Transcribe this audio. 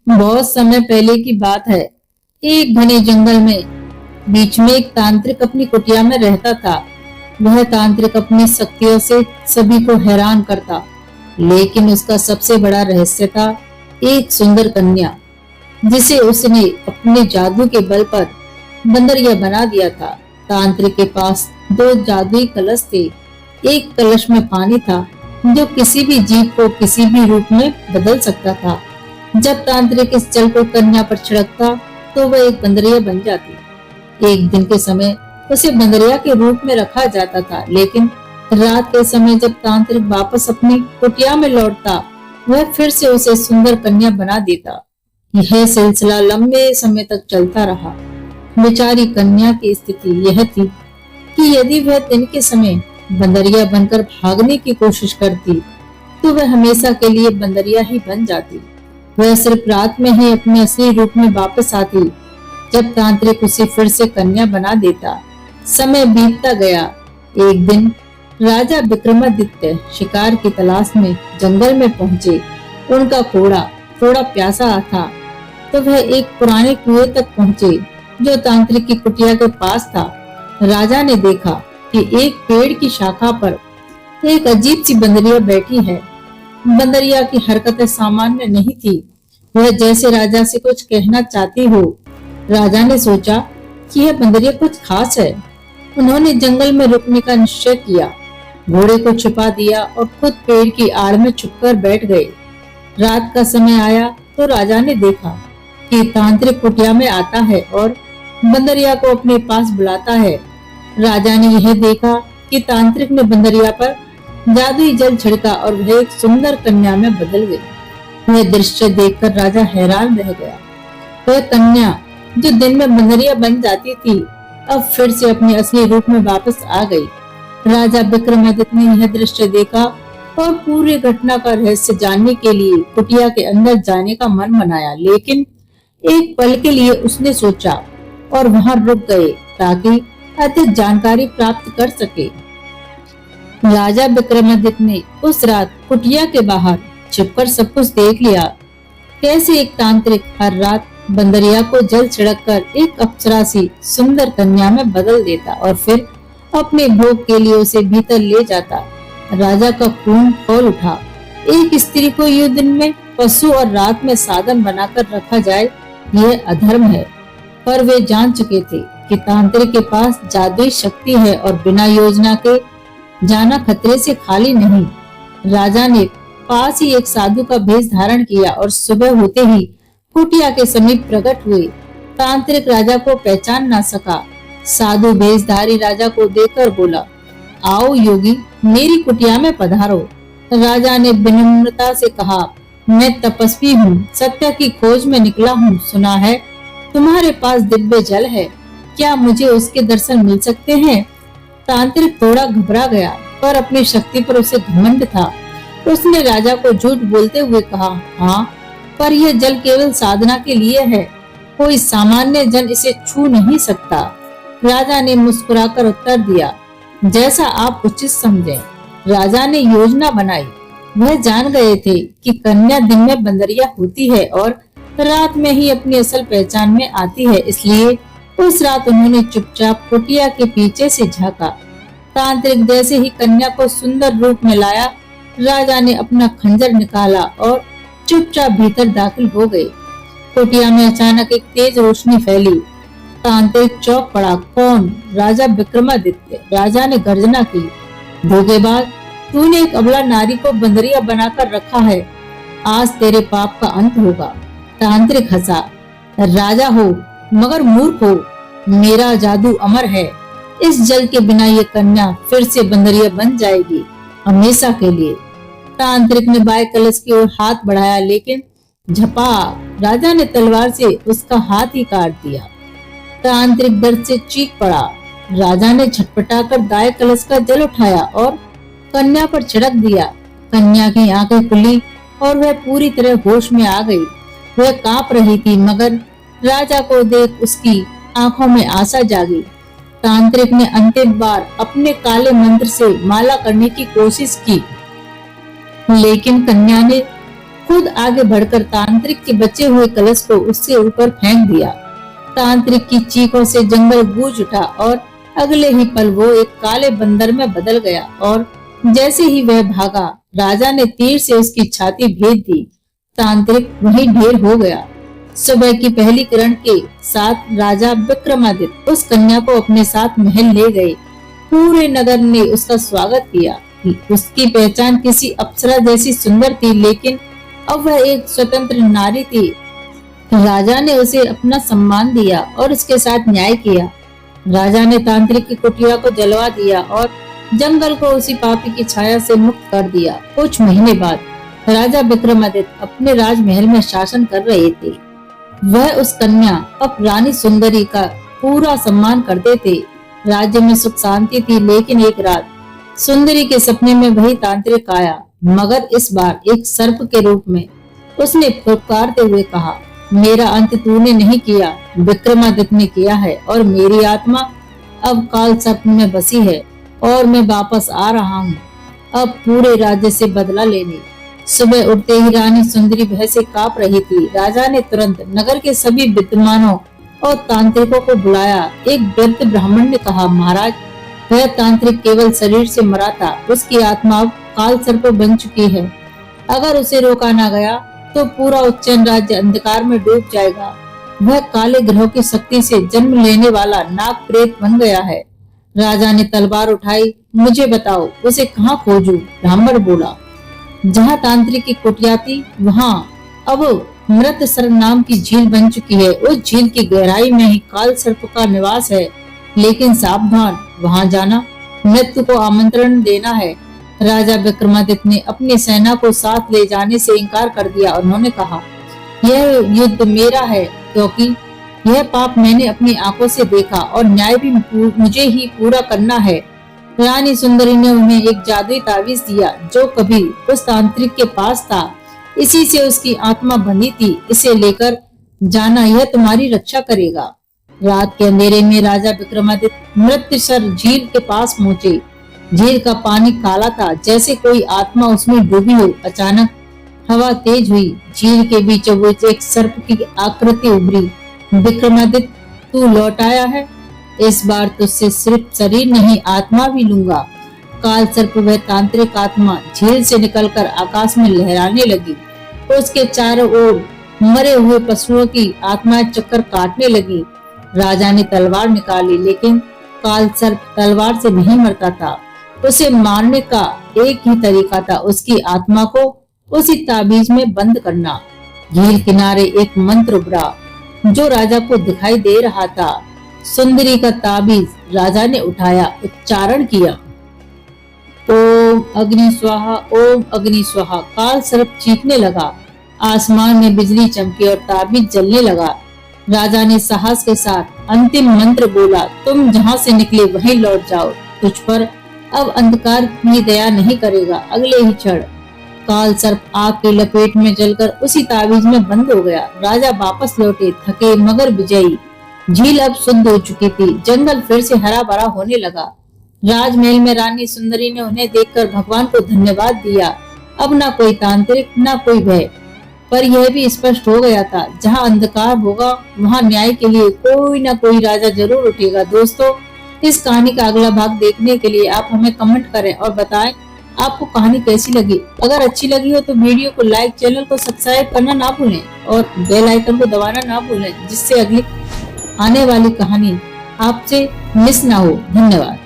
बहुत समय पहले की बात है। एक घने जंगल में बीच में एक तांत्रिक अपनी कुटिया में रहता था। वह तांत्रिक अपनी शक्तियों से सभी को हैरान करता, लेकिन उसका सबसे बड़ा रहस्य था एक सुंदर कन्या, जिसे उसने अपने जादू के बल पर बंदरिया बना दिया था। तांत्रिक के पास दो जादुई कलश थे। एक कलश में पानी था, जो किसी भी जीव को किसी भी रूप में बदल सकता था। जब तांत्रिक इस जल को कन्या पर छिड़कता, तो वह एक बंदरिया बन जाती। एक दिन के समय उसे बंदरिया के रूप में रखा जाता था, लेकिन रात के समय जब तांत्रिक वापस अपनी कुटिया में लौटता, वह फिर से उसे सुंदर कन्या बना देता। यह सिलसिला लंबे समय तक चलता रहा। बेचारी कन्या की स्थिति यह थी कि यदि वह दिन के समय बंदरिया बनकर भागने की कोशिश करती, तो वह हमेशा के लिए बंदरिया ही बन जाती। वह सिर्फ रात में ही अपने असली रूप में वापस आती, जब तांत्रिक उसे फिर से कन्या बना देता। समय बीतता गया। एक दिन राजा विक्रमादित्य शिकार की तलाश में जंगल में पहुंचे। उनका घोड़ा थोड़ा प्यासा था, तो वह एक पुराने कुएं तक पहुंचे, जो तांत्रिक की कुटिया के पास था। राजा ने देखा कि एक पेड़ की शाखा पर एक अजीब सी बंदरिया बैठी है। बंदरिया की हरकतें सामान्य नहीं थी, वह जैसे राजा से कुछ कहना चाहती हो। राजा ने सोचा कि यह बंदरिया कुछ खास है। उन्होंने जंगल में रुकने का निश्चय किया, घोड़े को छिपा दिया और खुद पेड़ की आड़ में छुपकर बैठ गए। रात का समय आया तो राजा ने देखा कि तांत्रिक कुटिया में आता है और बंदरिया को अपने पास बुलाता है। राजा ने यह देखा कि तांत्रिक ने बंदरिया पर जादुई जल छिड़का और वह एक सुंदर कन्या में बदल गई। वह दृश्य देखकर राजा हैरान रह गया। वह कन्या जो दिन में बंदरिया बन जाती थी, अब फिर से अपने असली रूप में वापस आ गई। राजा विक्रमादित्य ने यह दृश्य देखा और पूरी घटना का रहस्य जानने के लिए कुटिया के अंदर जाने का मन बनाया, लेकिन एक पल के लिए उसने सोचा और वहां रुक गए ताकि अधिक जानकारी प्राप्त कर सके। राजा विक्रमादित्य ने उस रात कुटिया के बाहर छिपकर सब कुछ देख लिया। कैसे एक तांत्रिक हर रात बंदरिया को जल छिड़ककर एक अप्सरा सी सुंदर कन्या में बदल देता और फिर अपने भोग के लिए उसे भीतर ले जाता। राजा का खून खौल उठा। एक स्त्री को युद्ध में पशु और रात में साधन बनाकर रखा जाए, यह अधर्म है। पर वे जान चुके थे कि तांत्रिक के पास जादुई शक्ति है और बिना योजना के जाना खतरे से खाली नहीं। राजा ने पास ही एक साधु का भेष धारण किया और सुबह होते ही कुटिया के समीप प्रकट हुए। तांत्रिक राजा को पहचान ना सका। साधु भेषधारी राजा को देखकर बोला, आओ योगी, मेरी कुटिया में पधारो। राजा ने विनम्रता से कहा, मैं तपस्वी हूँ, सत्य की खोज में निकला हूँ। सुना है तुम्हारे पास दिव्य जल है, क्या मुझे उसके दर्शन मिल सकते हैं? तांत्रिक थोड़ा घबरा गया, पर अपनी शक्ति पर उसे घमंड था। उसने राजा को झूठ बोलते हुए कहा, हाँ, पर यह जल केवल साधना के लिए है, कोई सामान्य जन इसे छू नहीं सकता। राजा ने मुस्कुराकर उत्तर दिया, जैसा आप उचित समझें। राजा ने योजना बनाई। वह जान गए थे कि कन्या दिन में बंदरिया होती है और रात में ही अपनी असल पहचान में आती है, इसलिए उस रात उन्होंने चुपचाप कुटिया के पीछे से झांका। तांत्रिक जैसे ही कन्या को सुंदर रूप में लाया, राजा ने अपना खंजर निकाला और चुपचाप भीतर दाखिल हो गए। कुटिया में अचानक एक तेज रोशनी फैली। तांत्रिक चौंक पड़ा। कौन? राजा विक्रमादित्य। राजा ने गर्जना की, धोखेबाज, तूने एक अबला नारी को बंदरिया बनाकर रखा है, आज तेरे पाप का अंत होगा। तांत्रिक हंसा, राजा हो मगर मूर्ख हो, मेरा जादू अमर है। इस जल के बिना ये कन्या फिर से बंदरिया बन जाएगी, हमेशा के लिए। तांत्रिक ने बाएं कलश की ओर हाथ बढ़ाया, लेकिन झपाक, राजा ने तलवार से उसका हाथ ही काट दिया। तांत्रिक दर्द से चीख पड़ा। राजा ने झटपटाकर दाएं कलश का जल उठाया और कन्या पर छिड़क दिया। कन्या की आंखें खुली और वह पूरी तरह होश में आ गई। वह कांप रही थी, मगर राजा को देख उसकी आंखों में आशा जागी। तांत्रिक ने अंतिम बार अपने काले मंत्र से माला करने की कोशिश की, लेकिन कन्या ने खुद आगे बढ़कर तांत्रिक के बचे हुए कलश को उससे ऊपर फेंक दिया। तांत्रिक की चीखों से जंगल गूंज उठा और अगले ही पल वो एक काले बंदर में बदल गया और जैसे ही वह भागा, राजा ने तीर से उसकी छाती भेद दी। तांत्रिक वहीं ढेर हो गया। सुबह की पहली किरण के साथ राजा विक्रमादित्य उस कन्या को अपने साथ महल ले गए। पूरे नगर ने उसका स्वागत किया। उसकी पहचान किसी अप्सरा जैसी सुंदर थी, लेकिन अब वह एक स्वतंत्र नारी थी। राजा ने उसे अपना सम्मान दिया और उसके साथ न्याय किया। राजा ने तांत्रिक की कुटिया को जलवा दिया और जंगल को उसी पापी की छाया से मुक्त कर दिया। कुछ महीने बाद राजा विक्रमादित्य अपने राजमहल में शासन कर रहे थे। वह उस कन्या अब रानी सुंदरी का पूरा सम्मान करते थे। राज्य में सुख शांति थी, लेकिन एक रात सुंदरी के सपने में वही तांत्रिक आया, मगर इस बार एक सर्प के रूप में। उसने पुकारते हुए कहा, मेरा अंत तूने नहीं किया, विक्रमादित्य ने किया है और मेरी आत्मा अब काल सर्प में बसी है और मैं वापस आ रहा हूँ अब पूरे राज्य से बदला लेने। सुबह उठते ही रानी सुंदरी भय से कांप रही थी। राजा ने तुरंत नगर के सभी विद्वानों और तांत्रिकों को बुलाया। एक वृद्ध ब्राह्मण ने कहा, महाराज, वह तांत्रिक केवल शरीर से मरा था, उसकी आत्मा अब काल सर्प बन चुकी है। अगर उसे रोका ना गया तो पूरा उच्चैन राज्य अंधकार में डूब जाएगा। वह काले ग्रहों की शक्ति से जन्म लेने वाला नाग प्रेत बन गया है। राजा ने तलवार उठाई। मुझे बताओ, उसे कहाँ खोजूं? ब्राह्मण बोला। जहाँ तांत्रिक की कुटिया थी वहाँ अब मृतसर नाम की झील बन चुकी है। उस झील की गहराई में ही काल सर्प का निवास है, लेकिन सावधान, वहां जाना मृत्यु को आमंत्रण देना है। राजा विक्रमादित्य ने अपनी सेना को साथ ले जाने से इनकार कर दिया। उन्होंने कहा, यह युद्ध मेरा है, क्योंकि यह पाप मैंने अपनी आंखों से देखा और न्याय भी मुझे ही पूरा करना है। रानी सुंदरी ने उन्हें एक जादुई ताबीज दिया जो कभी उस तांत्रिक के पास था। इसी से उसकी आत्मा बंधी थी। इसे लेकर जाना, यह तुम्हारी रक्षा करेगा। रात के अंधेरे में राजा विक्रमादित्य मृतसर झील के पास पहुंचे। झील का पानी काला था, जैसे कोई आत्मा उसमें डूबी हो। अचानक हवा तेज हुई। झील के बीचों बीच एक सर्प की आकृति उभरी। विक्रमादित्य, तू लौट आया है। इस बार तुझसे सिर्फ शरीर नहीं, आत्मा भी लूंगा। काल सर्प, वह तांत्रिक आत्मा, झील से निकलकर आकाश में लहराने लगी। उसके चारों ओर मरे हुए पशुओं की आत्माएं चक्कर काटने लगी। राजा ने तलवार निकाली, लेकिन काल सर्प तलवार से नहीं मरता था। उसे मारने का एक ही तरीका था, उसकी आत्मा को उसी ताबीज में बंद करना। झील किनारे एक मंत्र उभरा जो राजा को दिखाई दे रहा था। सुंदरी का ताबीज राजा ने उठाया, उच्चारण किया, ओम अग्नि स्वाहा, ओम अग्नि स्वाहा। काल सर्प चीखने लगा। आसमान में बिजली चमकी और ताबीज जलने लगा। राजा ने साहस के साथ अंतिम मंत्र बोला, तुम जहाँ से निकले वहीं लौट जाओ। तुझ पर अब अंधकार भी दया नहीं करेगा। अगले ही क्षण काल सर्प आग की लपेट में जलकर उसी ताबीज में बंद हो गया। राजा वापस लौटे, थके मगर विजयी। झील अब शुद्ध हो चुकी थी। जंगल फिर से हरा भरा होने लगा। राजमहल में रानी सुंदरी ने उन्हें देखकर भगवान को धन्यवाद दिया। अब ना कोई तांत्रिक, ना कोई भय। पर यह भी स्पष्ट हो गया था, जहाँ अंधकार होगा वहाँ न्याय के लिए कोई ना कोई राजा जरूर उठेगा। दोस्तों, इस कहानी का अगला भाग देखने के लिए आप हमें कमेंट करें और बताएं आपको कहानी कैसी लगी। अगर अच्छी लगी हो तो वीडियो को लाइक, चैनल को सब्सक्राइब करना ना भूलें और बेल आइकन को दबाना ना भूलें, जिससे अगली आने वाली कहानी आपसे मिस ना हो। धन्यवाद।